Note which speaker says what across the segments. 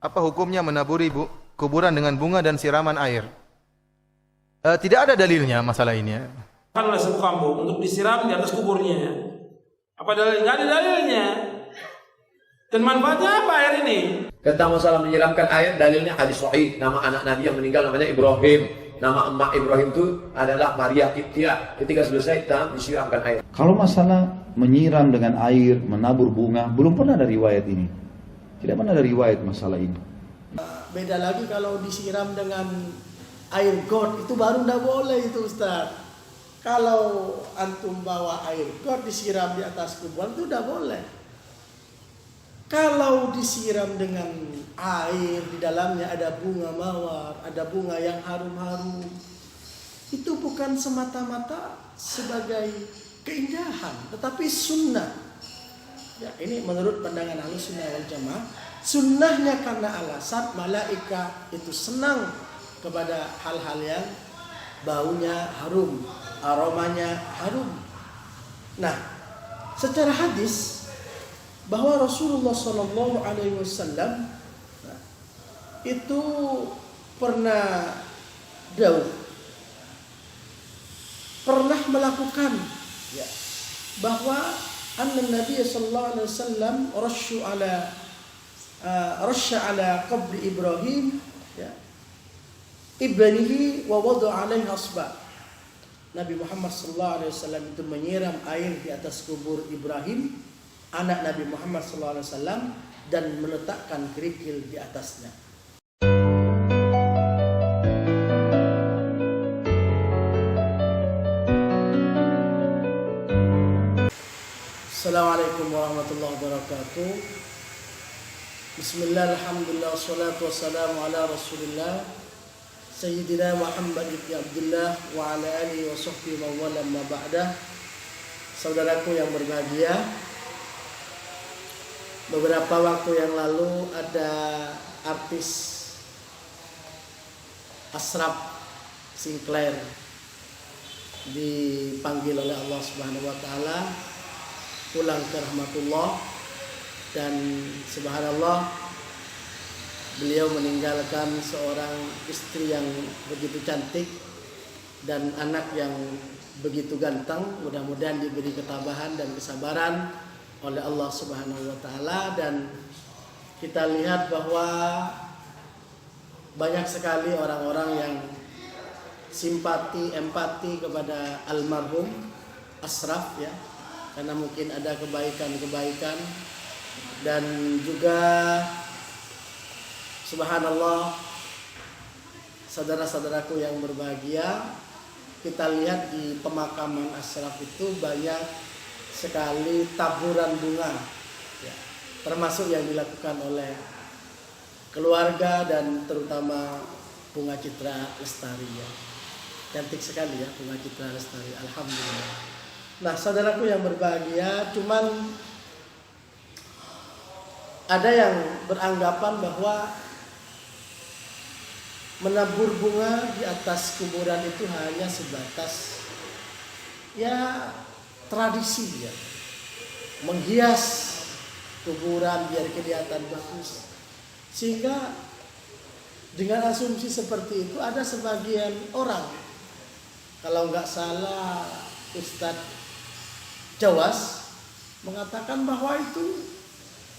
Speaker 1: Apa hukumnya menaburi kuburan dengan bunga dan siraman air? Tidak ada dalilnya masalah ini.
Speaker 2: Kan oleh satu kampung untuk disiram di atas kuburnya. Apa dalil? Nggak ada dalilnya. Dan manfaatnya apa air ini?
Speaker 3: Tentang masalah menyiramkan air, dalilnya hadis sahih. Nama anak Nabi yang meninggal namanya Ibrahim. Nama emak Ibrahim itu adalah Maria Qibtiyah. Ketika selesai, disiramkan air.
Speaker 4: Kalau masalah menyiram dengan air, menabur bunga, belum pernah ada riwayat ini. Tidak pernah ada riwayat masalah ini.
Speaker 5: Beda lagi kalau disiram dengan air got, itu baru tidak boleh itu Ustaz. Kalau antum bawa air got disiram di atas kuburan itu tidak boleh. Kalau disiram dengan air, di dalamnya ada bunga mawar, ada bunga yang harum-harum, itu bukan semata-mata sebagai keindahan, tetapi sunnah. Ya, ini menurut pandangan Ahlussunnah wal Jamaah, sunnahnya karena alasan malaikat itu senang kepada hal-hal yang baunya harum, aromanya harum. Nah, secara hadis bahwa Rasulullah SAW itu pernah pernah melakukan ya, bahwa Nabi sallallahu alaihi wasallam rasya ala qabri Ibrahim ya, ibnihi wa wada'a alaihi asba. Nabi Muhammad sallallahu alaihi wasallam itu menyiram air di atas kubur Ibrahim, anak Nabi Muhammad SAW, dan meletakkan kerikil di atasnya. Assalamualaikum warahmatullahi wabarakatuh. Bismillah, alhamdulillah, wassalatu wassalamu ala rasulillah Sayyidina Muhammad ibn Abdullah wa ala alihi wa sahbihi wa wala ma ba'dah. Saudaraku yang berbahagia, beberapa waktu yang lalu ada artis Ashraf Sinclair dipanggil oleh Allah Subhanahu wa taala pulang ke rahmatullah, dan subhanallah beliau meninggalkan seorang istri yang begitu cantik dan anak yang begitu ganteng. Mudah-mudahan diberi ketabahan dan kesabaran oleh Allah Subhanahu wa taala, dan kita lihat bahwa banyak sekali orang-orang yang simpati, empati kepada almarhum Ashraf ya, karena mungkin ada kebaikan-kebaikan, dan juga subhanallah saudara-saudaraku yang berbahagia, kita lihat di pemakaman Ashraf itu banyak sekali taburan bunga ya, termasuk yang dilakukan oleh keluarga dan terutama Bunga Citra Lestari ya. Cantik sekali ya Bunga Citra Lestari, alhamdulillah. Nah, saudaraku yang berbahagia, cuman ada yang beranggapan bahwa menabur bunga di atas kuburan itu hanya sebatas ya tradisi ya, menghias kuburan biar kelihatan bagus. Sehingga dengan asumsi seperti itu ada sebagian orang, kalau nggak salah Ustadz Jawas mengatakan bahwa itu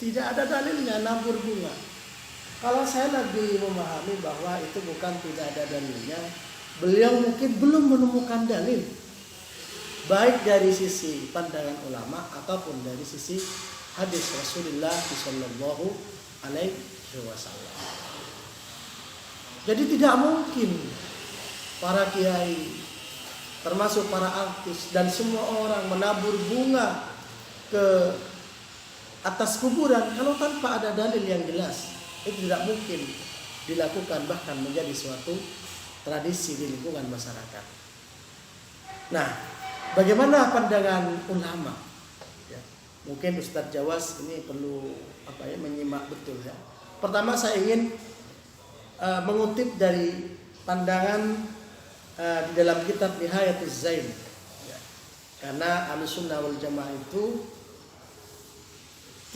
Speaker 5: tidak ada dalilnya nabur bunga. Kalau saya lebih memahami bahwa itu bukan tidak ada dalilnya, beliau mungkin belum menemukan dalil, baik dari sisi pandangan ulama ataupun dari sisi hadis Rasulullah Shallallahu Alaihi Wasallam. Jadi tidak mungkin para kiai, termasuk para artis dan semua orang menabur bunga ke atas kuburan kalau tanpa ada dalil yang jelas. Itu tidak mungkin dilakukan, bahkan menjadi suatu tradisi di lingkungan masyarakat. Nah, bagaimana pandangan ulama? Ya, mungkin Ustadz Jawas ini perlu menyimak betul ya. Pertama saya ingin mengutip dari pandangan di dalam kitab Nihayatuz Zain ya. Karena Ahlussunnah wal Jamaah itu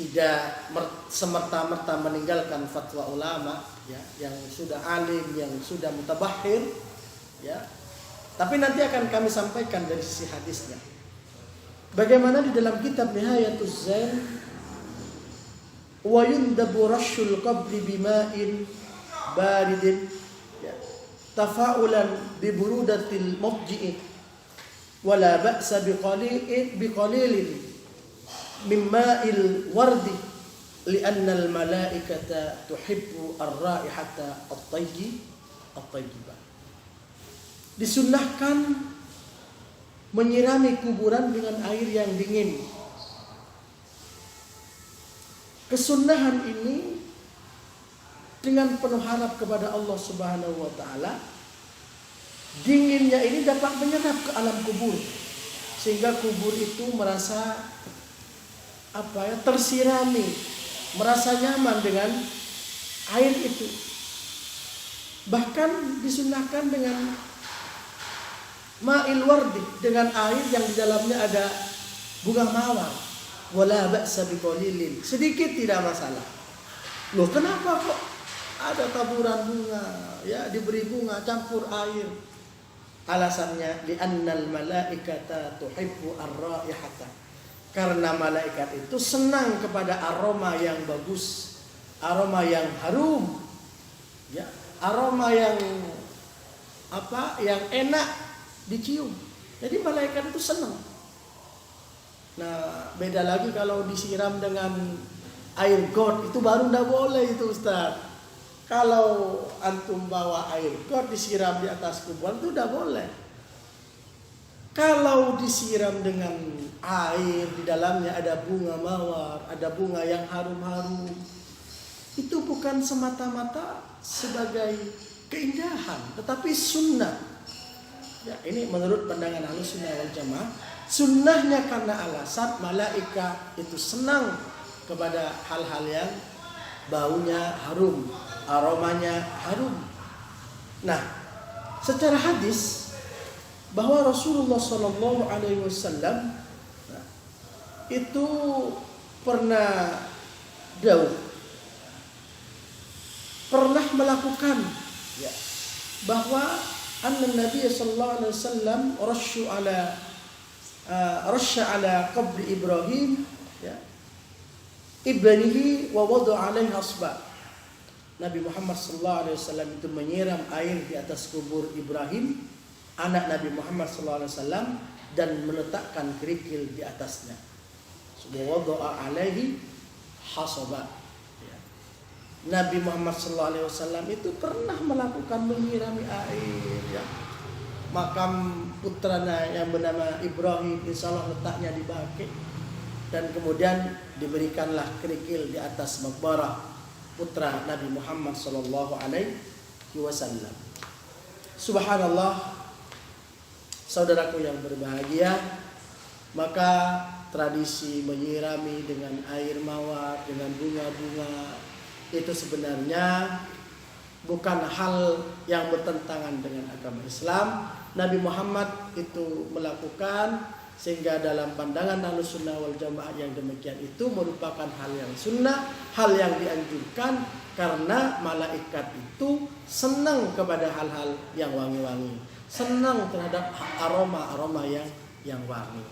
Speaker 5: tidak semerta-merta meninggalkan fatwa ulama ya, yang sudah alim, yang sudah mutabahhir ya. Tapi nanti akan kami sampaikan dari sisi hadisnya. Bagaimana di dalam kitab Nihayatuz Zain, wa yundabu rashul qabri bima'in baridin ya, tafa'ulan bi burudatil mubji'in wala ba'sa biqalilin mimma'il wardi li'anna al-malaikata tuhibbu ar-raihata at-tayyibah. Disunnahkan menyirami kuburan dengan air yang dingin. Kesunnahan ini dengan penuh harap kepada Allah Subhanahu wa taala, dinginnya ini dapat menyerap ke alam kubur sehingga kubur itu merasa tersirami, merasa nyaman dengan air itu. Bahkan disunahkan dengan ma'il wardi, dengan air yang di dalamnya ada bunga mawar. Wala ba'sa biqalilin, sedikit tidak masalah. Loh, kenapa kok ada taburan bunga ya, diberi bunga campur air? Alasannya li'annal malaikata tuhibbu ar-raihata, karena malaikat itu senang kepada aroma yang bagus, aroma yang harum ya, aroma yang yang enak dicium. Jadi malaikat itu senang. Nah, beda lagi kalau disiram dengan air got, itu baru ndak boleh itu Ustaz. Kalau antum bawa air got disiram di atas kuburan itu ndak boleh. Kalau disiram dengan air di dalamnya ada bunga mawar, ada bunga yang harum-harum, itu bukan semata-mata sebagai keindahan, tetapi sunnah. Ya, ini menurut pandangan Ahlussunnah wal Jamaah, sunnahnya karena alasan malaikat itu senang kepada hal-hal yang baunya harum, aromanya harum. Nah, secara hadis bahwa Rasulullah SAW itu pernah melakukan ya, bahwa anna Nabi sallallahu alaihi wasallam rasya ala qabri Ibrahim ya, ibnihi wa wada'a alaihi asba. Nabi Muhammad sallallahu alaihi wasallam itu menyiram air di atas kubur Ibrahim, anak Nabi Muhammad sallallahu alaihi wasallam, dan meletakkan kerikil di atasnya. Wa wada'a alaihi hasaba. Nabi Muhammad SAW itu pernah melakukan menyirami air ya. Makam putranya yang bernama Ibrahim insya Allah letaknya di Baqi, dan kemudian diberikanlah kerikil di atas makbarah putra Nabi Muhammad SAW. Subhanallah, saudaraku yang berbahagia, maka tradisi menyirami dengan air mawar, dengan bunga-bunga, itu sebenarnya bukan hal yang bertentangan dengan agama Islam. Nabi Muhammad itu melakukan, sehingga dalam pandangan Ahlussunnah wal Jamaah yang demikian itu merupakan hal yang sunnah, hal yang dianjurkan, karena malaikat itu senang kepada hal-hal yang wangi-wangi, senang terhadap aroma-aroma yang wangi.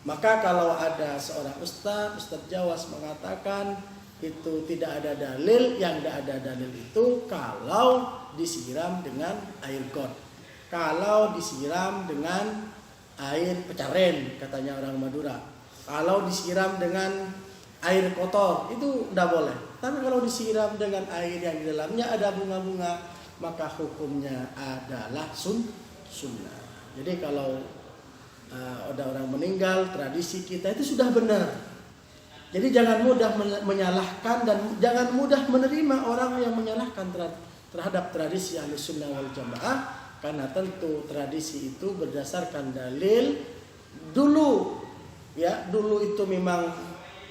Speaker 5: Maka kalau ada seorang Ustaz Jawas mengatakan itu tidak ada dalil, yang tidak ada dalil itu kalau disiram dengan air got, kalau disiram dengan air pecaren, katanya orang Madura, kalau disiram dengan air kotor itu tidak boleh. Tapi kalau disiram dengan air yang di dalamnya ada bunga-bunga, maka hukumnya adalah sunnah. Jadi kalau ada orang meninggal, tradisi kita itu sudah benar. Jadi jangan mudah menyalahkan dan jangan mudah menerima orang yang menyalahkan terhadap tradisi Ahlussunnah wal Jamaah, karena tentu tradisi itu berdasarkan dalil. Dulu itu memang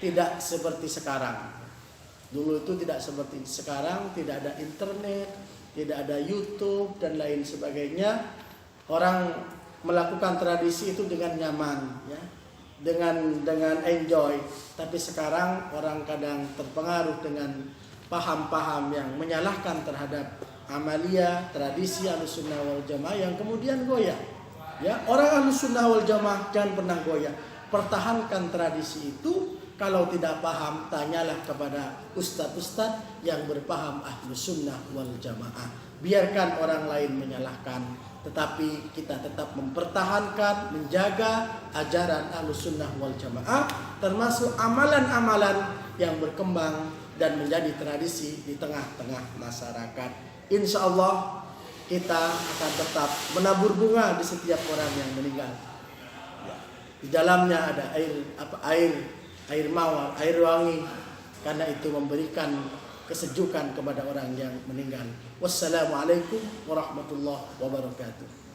Speaker 5: tidak seperti sekarang. Dulu itu tidak seperti sekarang, tidak ada internet, tidak ada YouTube dan lain sebagainya. Orang melakukan tradisi itu dengan nyaman ya. dengan enjoy. Tapi sekarang orang kadang terpengaruh dengan paham-paham yang menyalahkan terhadap amalia tradisi Ahlussunnah wal Jamaah yang kemudian goyah. Ya, orang Ahlussunnah wal Jamaah jangan pernah goyah. Pertahankan tradisi itu. Kalau tidak paham, tanyalah kepada ustadz-ustadz yang berpaham Ahlussunnah wal Jamaah. Biarkan orang lain menyalahkan, tetapi kita tetap mempertahankan, menjaga ajaran Ahlussunnah wal Jamaah, termasuk amalan-amalan yang berkembang dan menjadi tradisi di tengah-tengah masyarakat. Insya Allah kita akan tetap menabur bunga di setiap orang yang meninggal. Di dalamnya ada air mawar, air wangi, karena itu memberikan kesejukan kepada orang yang meninggal. Wassalamualaikum warahmatullahi wabarakatuh.